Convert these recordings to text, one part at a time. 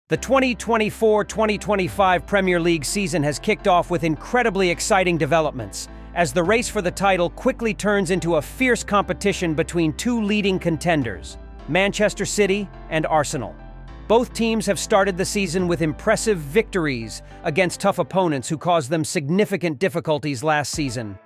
The 2024-2025 Premier League season has kicked off with incredibly exciting developments, as the race for the title quickly turns into a fierce competition between two leading contenders, Manchester City and Arsenal. Both teams have started the season with impressive victories against tough opponents who caused them significant difficulties last season.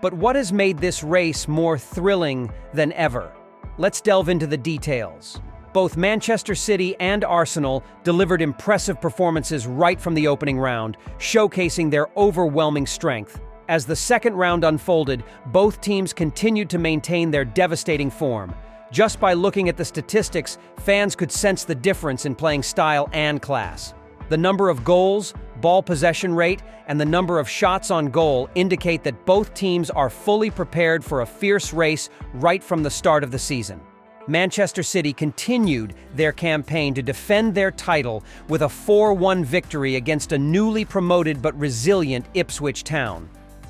But what has made this race more thrilling than ever? Let's delve into the details. Both Manchester City and Arsenal delivered impressive performances right from the opening round, showcasing their overwhelming strength. As the second round unfolded, both teams continued to maintain their devastating form. Just by looking at the statistics, fans could sense the difference in playing style and class. The number of goals, ball possession rate, and the number of shots on goal indicate that both teams are fully prepared for a fierce race right from the start of the season. Manchester City continued their campaign to defend their title with a 4-1 victory against a newly promoted but resilient Ipswich Town.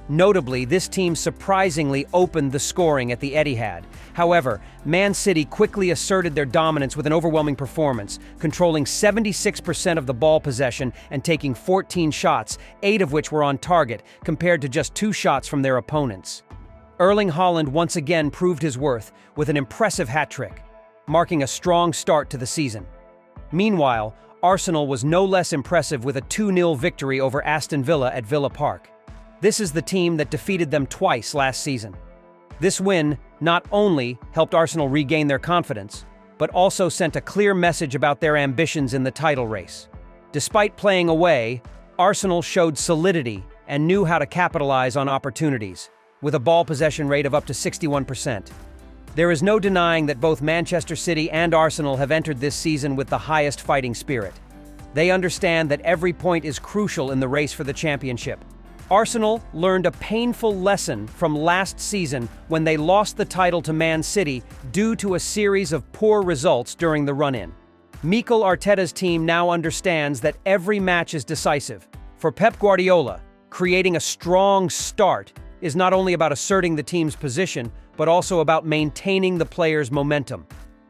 Notably, this team surprisingly opened the scoring at the Etihad. However, Man City quickly asserted their dominance with an overwhelming performance, controlling 76% of the ball possession and taking 14 shots, 8 of which were on target, compared to just 2 shots from their opponents. Erling Haaland once again proved his worth with an impressive hat-trick, marking a strong start to the season. Meanwhile, Arsenal was no less impressive with a 2-0 victory over Aston Villa at Villa Park. This is the team that defeated them twice last season. This win not only helped Arsenal regain their confidence, but also sent a clear message about their ambitions in the title race. Despite playing away, Arsenal showed solidity and knew how to capitalize on opportunities, with a ball possession rate of up to 61%. There is no denying that both Manchester City and Arsenal have entered this season with the highest fighting spirit. They understand that every point is crucial in the race for the championship. Arsenal learned a painful lesson from last season when they lost the title to Man City due to a series of poor results during the run-in. Mikel Arteta's team now understands that every match is decisive. For Pep Guardiola, creating a strong start is not only about asserting the team's position, but also about maintaining the players' momentum.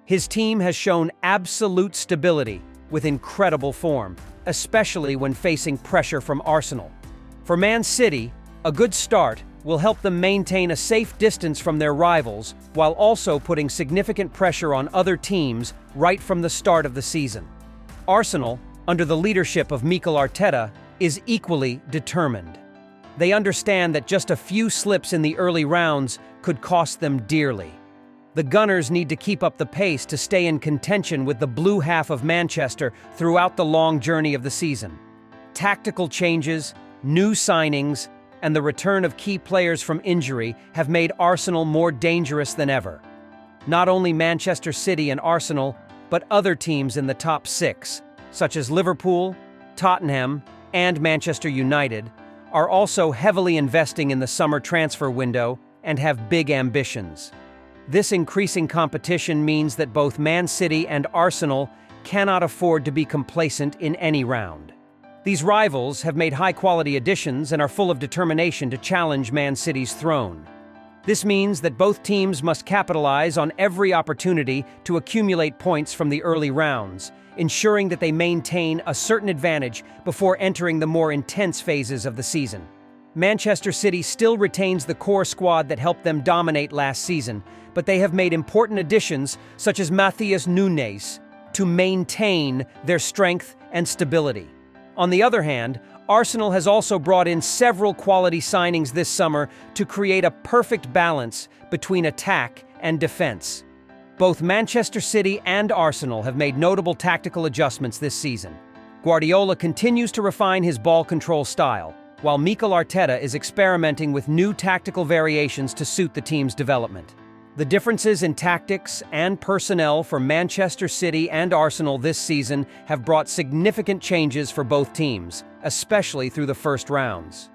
His team has shown absolute stability with incredible form, especially when facing pressure from Arsenal. For Man City, a good start will help them maintain a safe distance from their rivals while also putting significant pressure on other teams right from the start of the season. Arsenal, under the leadership of Mikel Arteta, is equally determined. They understand that just a few slips in the early rounds could cost them dearly. The Gunners need to keep up the pace to stay in contention with the blue half of Manchester throughout the long journey of the season. Tactical changes, new signings, and the return of key players from injury have made Arsenal more dangerous than ever. Not only Manchester City and Arsenal, but other teams in the top 6, such as Liverpool, Tottenham, and Manchester United, are also heavily investing in the summer transfer window and have big ambitions. This increasing competition means that both Man City and Arsenal cannot afford to be complacent in any round. These rivals have made high-quality additions and are full of determination to challenge Man City's throne. This means that both teams must capitalize on every opportunity to accumulate points from the early rounds, ensuring that they maintain a certain advantage before entering the more intense phases of the season. Manchester City still retains the core squad that helped them dominate last season, but they have made important additions such as Matheus Nunes to maintain their strength and stability. On the other hand, Arsenal has also brought in several quality signings this summer to create a perfect balance between attack and defense. Both Manchester City and Arsenal have made notable tactical adjustments this season. Guardiola continues to refine his ball control style, while Mikel Arteta is experimenting with new tactical variations to suit the team's development. The differences in tactics and personnel for Manchester City and Arsenal this season have brought significant changes for both teams, especially through the first rounds.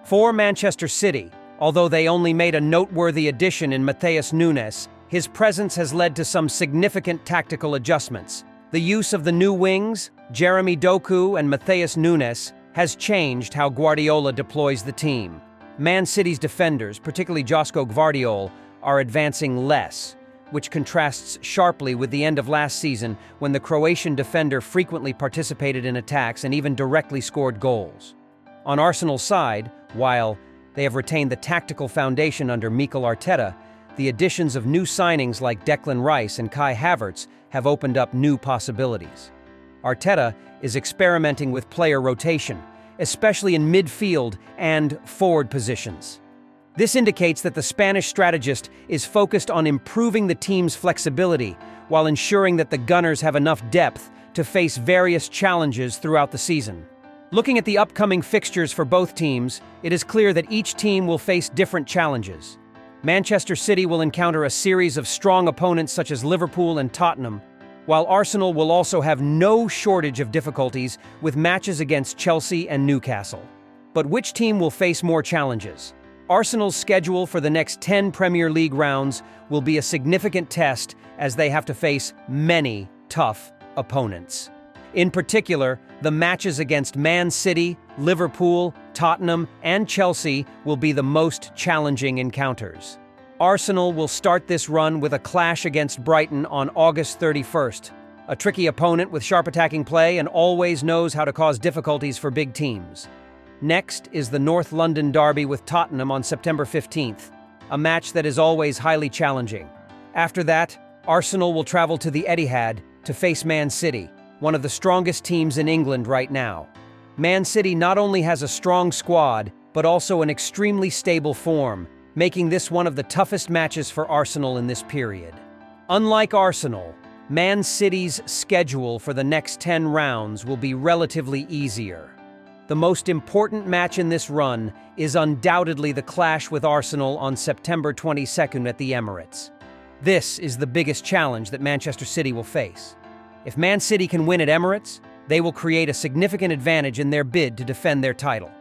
For Manchester City, although they only made a noteworthy addition in Matheus Nunes, his presence has led to some significant tactical adjustments. The use of the new wings, Jeremy Doku and Matheus Nunes, has changed how Guardiola deploys the team. Man City's defenders, particularly Josko Gvardiol, are advancing less, which contrasts sharply with the end of last season when the Croatian defender frequently participated in attacks and even directly scored goals. On Arsenal's side, while they have retained the tactical foundation under Mikel Arteta, the additions of new signings like Declan Rice and Kai Havertz have opened up new possibilities. Arteta is experimenting with player rotation, especially in midfield and forward positions. This indicates that the Spanish strategist is focused on improving the team's flexibility while ensuring that the Gunners have enough depth to face various challenges throughout the season. Looking at the upcoming fixtures for both teams, it is clear that each team will face different challenges. Manchester City will encounter a series of strong opponents such as Liverpool and Tottenham, while Arsenal will also have no shortage of difficulties with matches against Chelsea and Newcastle. But which team will face more challenges? Arsenal's schedule for the next 10 Premier League rounds will be a significant test as they have to face many tough opponents. In particular, the matches against Man City, Liverpool, Tottenham, and Chelsea will be the most challenging encounters. Arsenal will start this run with a clash against Brighton on August 31st, a tricky opponent with sharp attacking play and always knows how to cause difficulties for big teams. Next is the North London derby with Tottenham on September 15th, a match that is always highly challenging. After that, Arsenal will travel to the Etihad to face Man City, one of the strongest teams in England right now. Man City not only has a strong squad, but also an extremely stable form, making this one of the toughest matches for Arsenal in this period. Unlike Arsenal, Man City's schedule for the next 10 rounds will be relatively easier. The most important match in this run is undoubtedly the clash with Arsenal on September 22nd at the Emirates. This is the biggest challenge that Manchester City will face. If Man City can win at Emirates, they will create a significant advantage in their bid to defend their title.